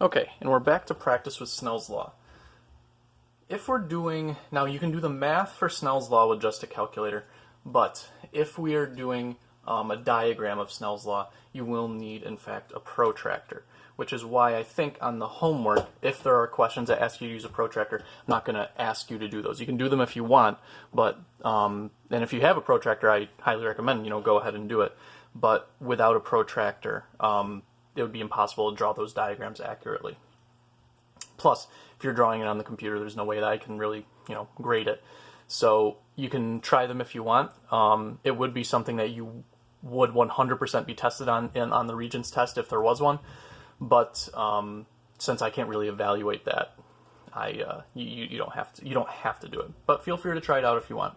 Okay, and we're back to practice with Snell's law. If we're doing, now you can do the math for Snell's law with just a calculator, but if we are doing a diagram of Snell's law, you will need, in fact, a protractor, which is why I think on the homework, if there are questions that ask you to use a protractor, I'm not going to ask you to do those. You can do them if you want, but and if you have a protractor, I highly recommend, go ahead and do it. But without a protractor, it would be impossible to draw those diagrams accurately. Plus, if you're drawing it on the computer, there's no way that I can really, grade it. So you can try them if you want. It would be something that you would 100% be tested on the Regents test if there was one. But since I can't really evaluate that, you don't have to do it. But feel free to try it out if you want.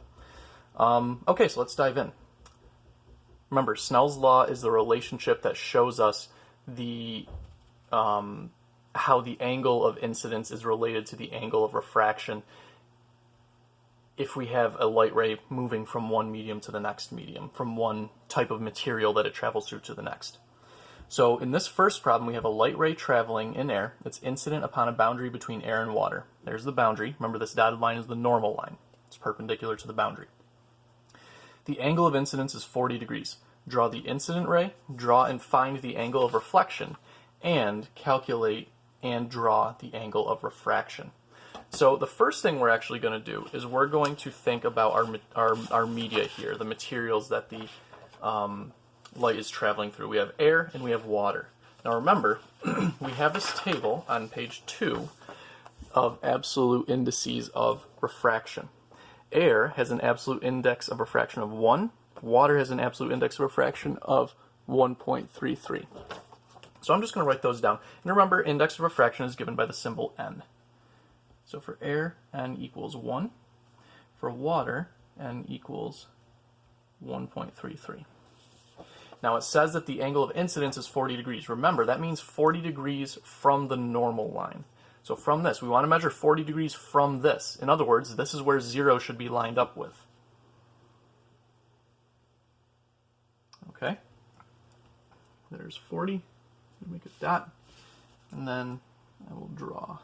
Okay, so let's dive in. Remember, Snell's law is the relationship that shows us the how the angle of incidence is related to the angle of refraction if we have a light ray moving from one medium to the next medium, from one type of material that it travels through to the next. So in this first problem, we have a light ray traveling in air that's incident upon a boundary between air and water. There's the boundary. Remember, this dotted line is the normal line. It's perpendicular to the boundary. The angle of incidence is 40 degrees. Draw the incident ray, draw and find the angle of reflection, and calculate and draw the angle of refraction. So the first thing we're actually going to do is we're going to think about our media here, the materials that the light is traveling through. We have air and we have water. Now remember, we have this table on page 2 of absolute indices of refraction. Air has an absolute index of refraction of 1. Water has an absolute index of refraction of 1.33. So I'm just going to write those down. And remember, index of refraction is given by the symbol n. So for air, n equals 1. For water, n equals 1.33. Now it says that the angle of incidence is 40 degrees. Remember, that means 40 degrees from the normal line. So from this, we want to measure 40 degrees from this. In other words, this is where 0 should be lined up with. Okay, there's 40. Make a dot, and then I will draw.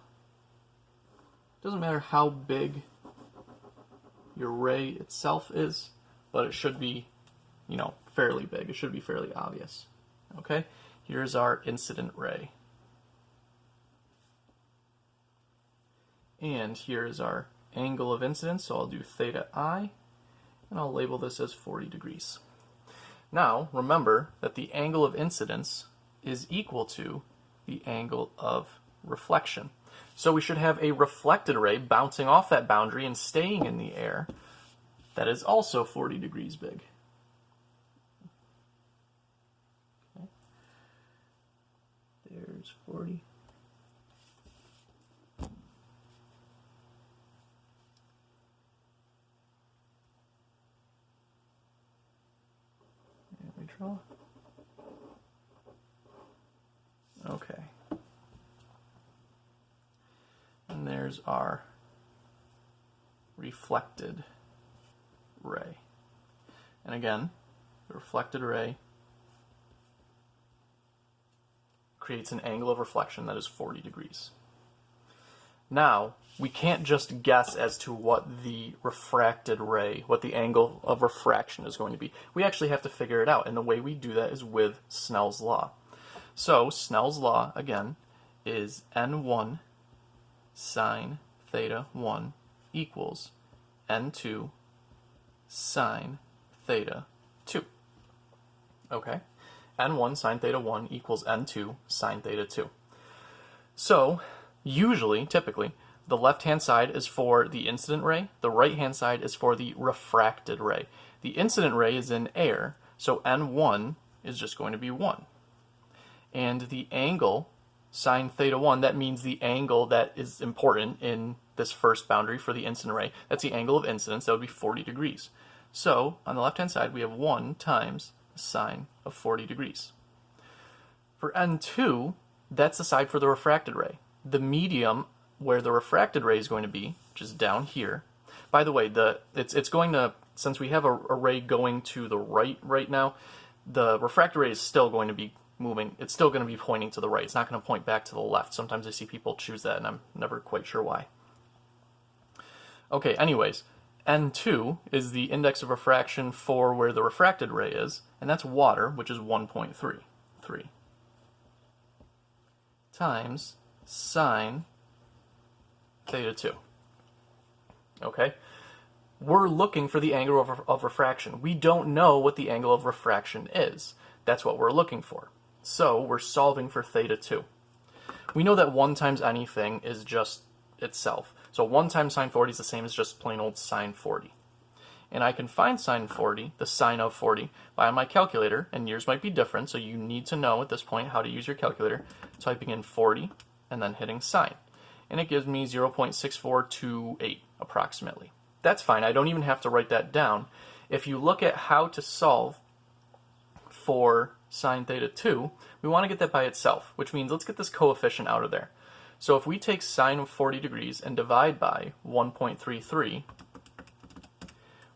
Doesn't matter how big your ray itself is, but it should be, fairly big. It should be fairly obvious. Okay, here's our incident ray. And here's our angle of incidence, so I'll do theta I, and I'll label this as 40 degrees. Now, remember that the angle of incidence is equal to the angle of reflection. So we should have a reflected ray bouncing off that boundary and staying in the air that is also 40 degrees big. Okay. There's 40. And we draw. Okay. And there's our reflected ray. And again, the reflected ray creates an angle of reflection that is 40 degrees. Now, we can't just guess as to what the refracted ray, what the angle of refraction is going to be. We actually have to figure it out, and the way we do that is with Snell's law. So Snell's law, again, is n1 sine theta 1 equals n2 sine theta 2. Okay? n1 sine theta 1 equals n2 sine theta 2. So, usually, typically, the left-hand side is for the incident ray, the right-hand side is for the refracted ray. The incident ray is in air, so n1 is just going to be 1. And the angle, sine theta 1, that means the angle that is important in this first boundary for the incident ray. That's the angle of incidence. That would be 40 degrees. So, on the left-hand side, we have 1 times the sine of 40 degrees. For N2, that's the side for the refracted ray. The medium where the refracted ray is going to be, which is down here. By the way, it's going to, since we have a ray going to the right now, the refracted ray is still going to be moving, it's still going to be pointing to the right. It's not going to point back to the left. Sometimes I see people choose that, and I'm never quite sure why. Okay, anyways, N2 is the index of refraction for where the refracted ray is, and that's water, which is 1.33 times sine theta 2. Okay? We're looking for the angle of refraction. We don't know what the angle of refraction is. That's what we're looking for. So we're solving for theta 2. We know that 1 times anything is just itself. So 1 times sine 40 is the same as just plain old sine 40. And I can find sine 40, the sine of 40, by my calculator, and yours might be different, so you need to know at this point how to use your calculator. Typing in 40 and then hitting sine. And it gives me 0.6428 approximately. That's fine. I don't even have to write that down. If you look at how to solve for sine theta 2, we want to get that by itself, which means let's get this coefficient out of there. So if we take sine of 40 degrees and divide by 1.33,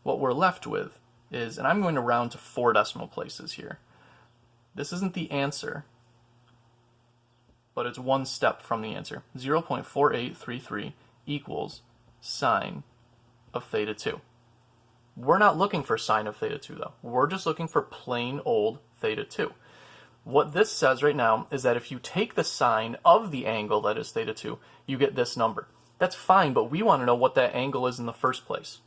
what we're left with is, and I'm going to round to 4 decimal places here. This isn't the answer, but it's one step from the answer. 0.4833 equals sine of theta 2. We're not looking for sine of theta 2 though. We're just looking for plain old theta 2. What this says right now is that if you take the sine of the angle that is theta 2, you get this number. That's fine, but we want to know what that angle is in the first place.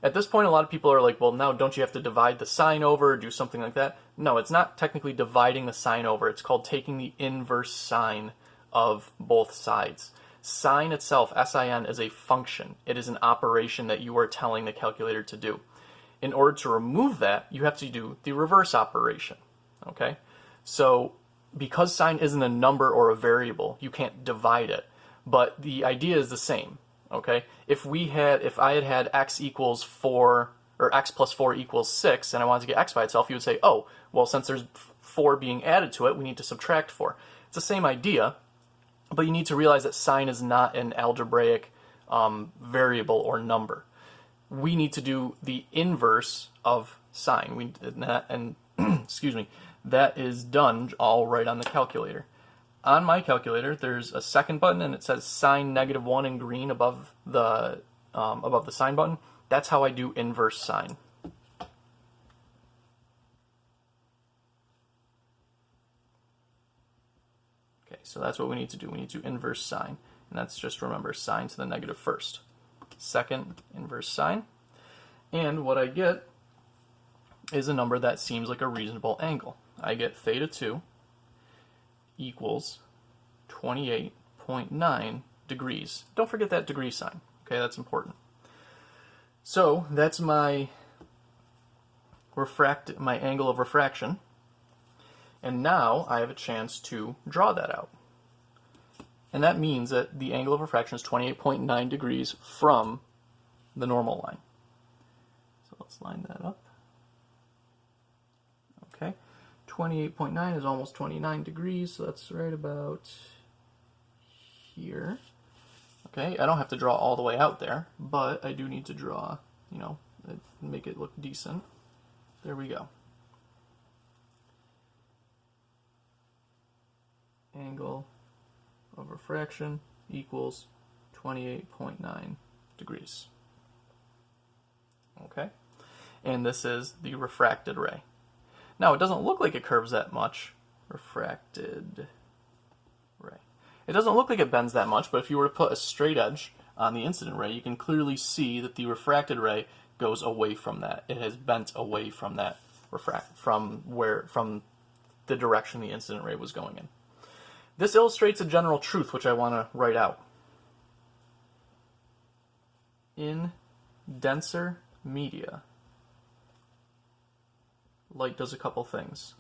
At this point, a lot of people are like, well, now don't you have to divide the sine over or do something like that? No, it's not technically dividing the sine over. It's called taking the inverse sine of both sides. Sine itself, sin, is a function. It is an operation that you are telling the calculator to do. In order to remove that, you have to do the reverse operation. Okay? So, because sine isn't a number or a variable, you can't divide it. But the idea is the same. Okay? If I had x equals 4, or x plus 4 equals 6, and I wanted to get x by itself, you would say, oh, well, since there's 4 being added to it, we need to subtract 4. It's the same idea, but you need to realize that sine is not an algebraic variable or number. We need to do the inverse of sine. Excuse me, that is done all right on the calculator. On my calculator, there's a second button, and it says sine -1 in green above the sine button. That's how I do inverse sine. Okay, so that's what we need to do. We need to inverse sine, and that's just, remember, sine to the negative first. Second, inverse sine, and what I get is a number that seems like a reasonable angle. I get theta 2 equals 28.9 degrees. Don't forget that degree sign. Okay, that's important. So that's my angle of refraction, and now I have a chance to draw that out. And that means that the angle of refraction is 28.9 degrees from the normal line. So let's line that up. Okay, 28.9 is almost 29 degrees, so that's right about here. Okay, I don't have to draw all the way out there, but I do need to draw, make it look decent. There we go. Angle of refraction equals 28.9 degrees. Okay, and this is the refracted ray. Now, it doesn't look like it curves that much. Refracted ray. It doesn't look like it bends that much, but if you were to put a straight edge on the incident ray, you can clearly see that the refracted ray goes away from that. It has bent away from that from the direction the incident ray was going in. This illustrates a general truth which I want to write out. In denser media, light does a couple things.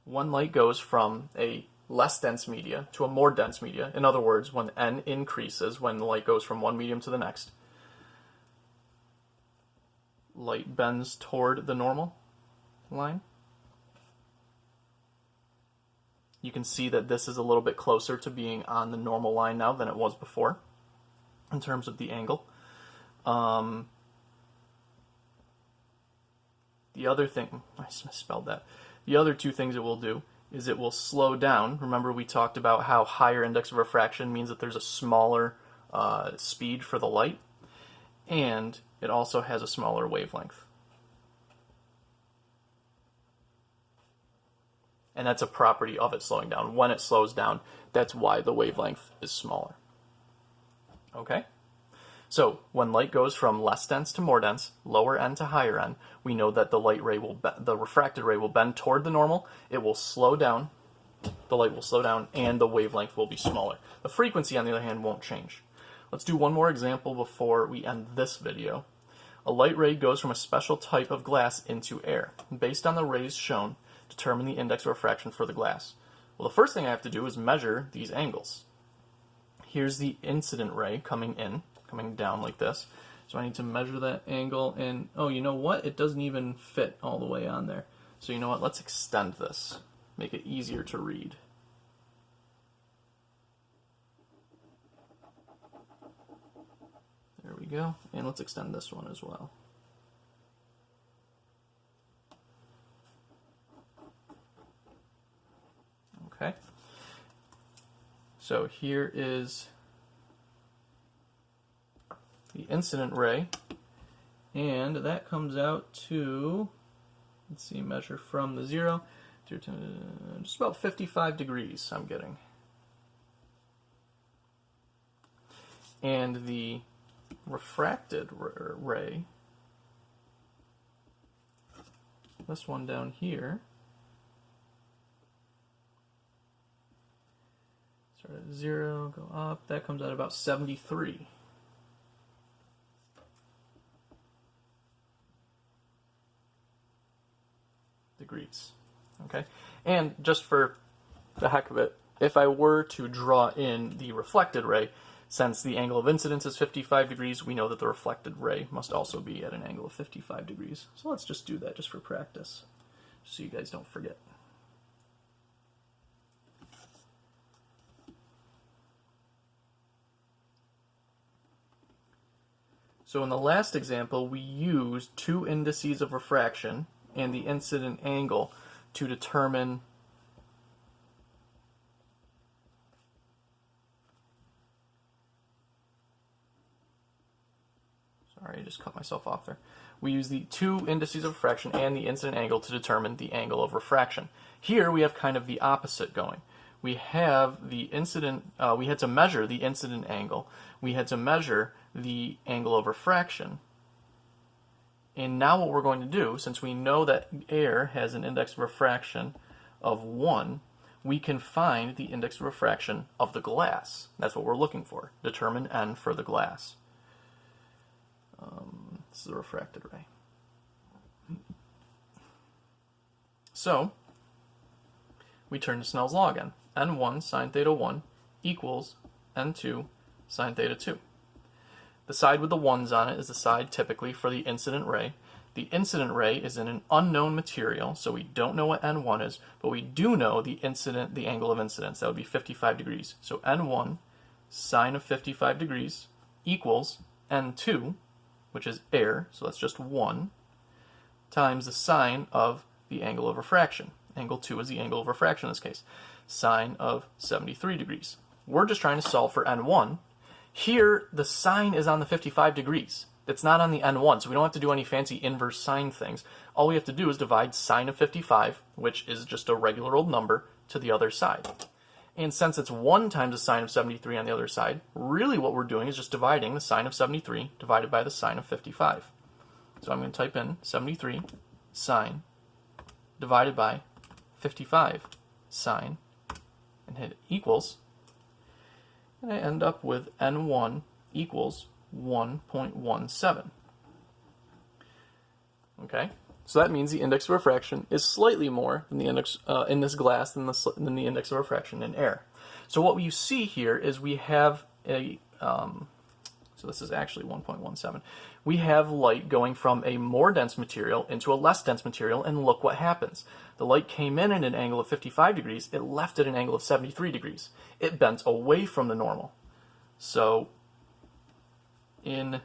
One, light goes from a less dense media to a more dense media. In other words, when n increases, when the light goes from one medium to the next, light bends toward the normal line. You can see that this is a little bit closer to being on the normal line now than it was before in terms of the angle. The The other thing, I misspelled that. The other two things it will do is it will slow down. Remember we talked about how higher index of refraction means that there's a smaller speed for the light, and it also has a smaller wavelength. And that's a property of it slowing down. When it slows down, that's why the wavelength is smaller. Okay? So when light goes from less dense to more dense, lower N to higher N, we know that the refracted ray will bend toward the normal. It will slow down. The light will slow down, and the wavelength will be smaller. The frequency, on the other hand, won't change. Let's do one more example before we end this video. A light ray goes from a special type of glass into air. Based on the rays shown, determine the index of refraction for the glass. Well, the first thing I have to do is measure these angles. Here's the incident ray coming down like this. So I need to measure that angle, and oh, you know what? It doesn't even fit all the way on there. So you know what? Let's extend this. Make it easier to read. There we go. And let's extend this one as well. Okay. So here is the incident ray, and that comes out to, let's see, measure from the 0 to just about 55 degrees I'm getting. And the refracted ray, this one down here, start at 0, go up, that comes out about 73. Degrees. Okay, and just for the heck of it, if I were to draw in the reflected ray, since the angle of incidence is 55 degrees, we know that the reflected ray must also be at an angle of 55 degrees. So let's just do that just for practice, just so you guys don't forget. So in the last example, we used two indices of refraction and the incident angle to determine sorry, I just cut myself off there. We use the two indices of refraction and the incident angle to determine the angle of refraction. Here we have kind of the opposite going. We have the incident, we had to measure the incident angle. We had to measure the angle of refraction. And now what we're going to do, since we know that air has an index of refraction of 1, we can find the index of refraction of the glass. That's what we're looking for. Determine N for the glass. This is a refracted ray. So, we turn to Snell's law again. N1 sine theta 1 equals N2 sine theta 2. The side with the 1s on it is the side typically for the incident ray. The incident ray is in an unknown material, so we don't know what N1 is, but we do know the angle of incidence. That would be 55 degrees. So N1 sine of 55 degrees equals N2, which is air, so that's just 1, times the sine of the angle of refraction. Angle 2 is the angle of refraction in this case. Sine of 73 degrees. We're just trying to solve for N1. Here, the sine is on the 55 degrees. It's not on the N1, so we don't have to do any fancy inverse sine things. All we have to do is divide sine of 55, which is just a regular old number, to the other side. And since it's 1 times the sine of 73 on the other side, really what we're doing is just dividing the sine of 73 divided by the sine of 55. So I'm going to type in 73 sine divided by 55 sine and hit equals. And I end up with N1 equals 1.17. Okay, so that means the index of refraction is slightly more than the index in this glass than the index of refraction in air. So what you see here is we have a, so this is actually 1.17. We have light going from a more dense material into a less dense material, and look what happens. The light came in at an angle of 55 degrees, it left at an angle of 73 degrees. It bent away from the normal. So in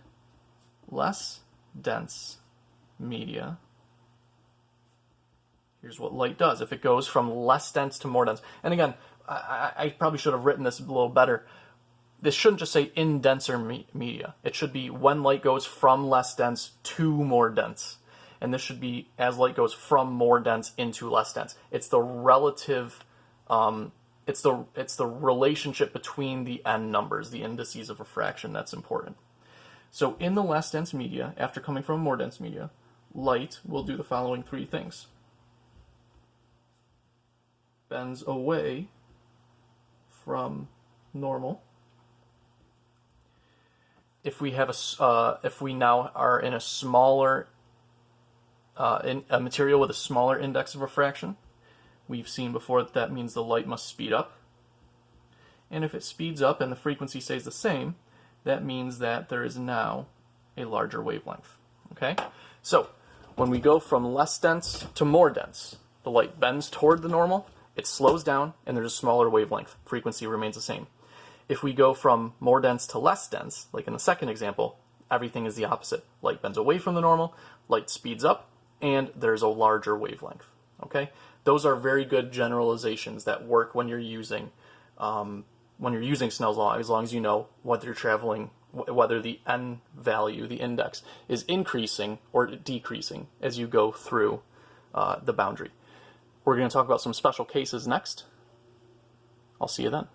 less dense media, Here's what light does. If it goes from less dense to more dense, and again, I probably should have written this a little better. This shouldn't just say in denser media. It should be when light goes from less dense to more dense. And this should be as light goes from more dense into less dense. It's the relative, it's the relationship between the n numbers, the indices of refraction, that's important. So in the less dense media, after coming from a more dense media, light will do the following three things. Bends away from normal. If we have if we now are in a smaller, in a material with a smaller index of refraction, we've seen before that means the light must speed up. And if it speeds up and the frequency stays the same, that means that there is now a larger wavelength. Okay? So when we go from less dense to more dense, the light bends toward the normal, it slows down, and there's a smaller wavelength. Frequency remains the same. If we go from more dense to less dense, like in the second example, everything is the opposite. Light bends away from the normal, light speeds up, and there's a larger wavelength. Okay? Those are very good generalizations that work when you're using Snell's law, as long as you know whether you're traveling, whether the n value, the index, is increasing or decreasing as you go through the boundary. We're going to talk about some special cases next. I'll see you then.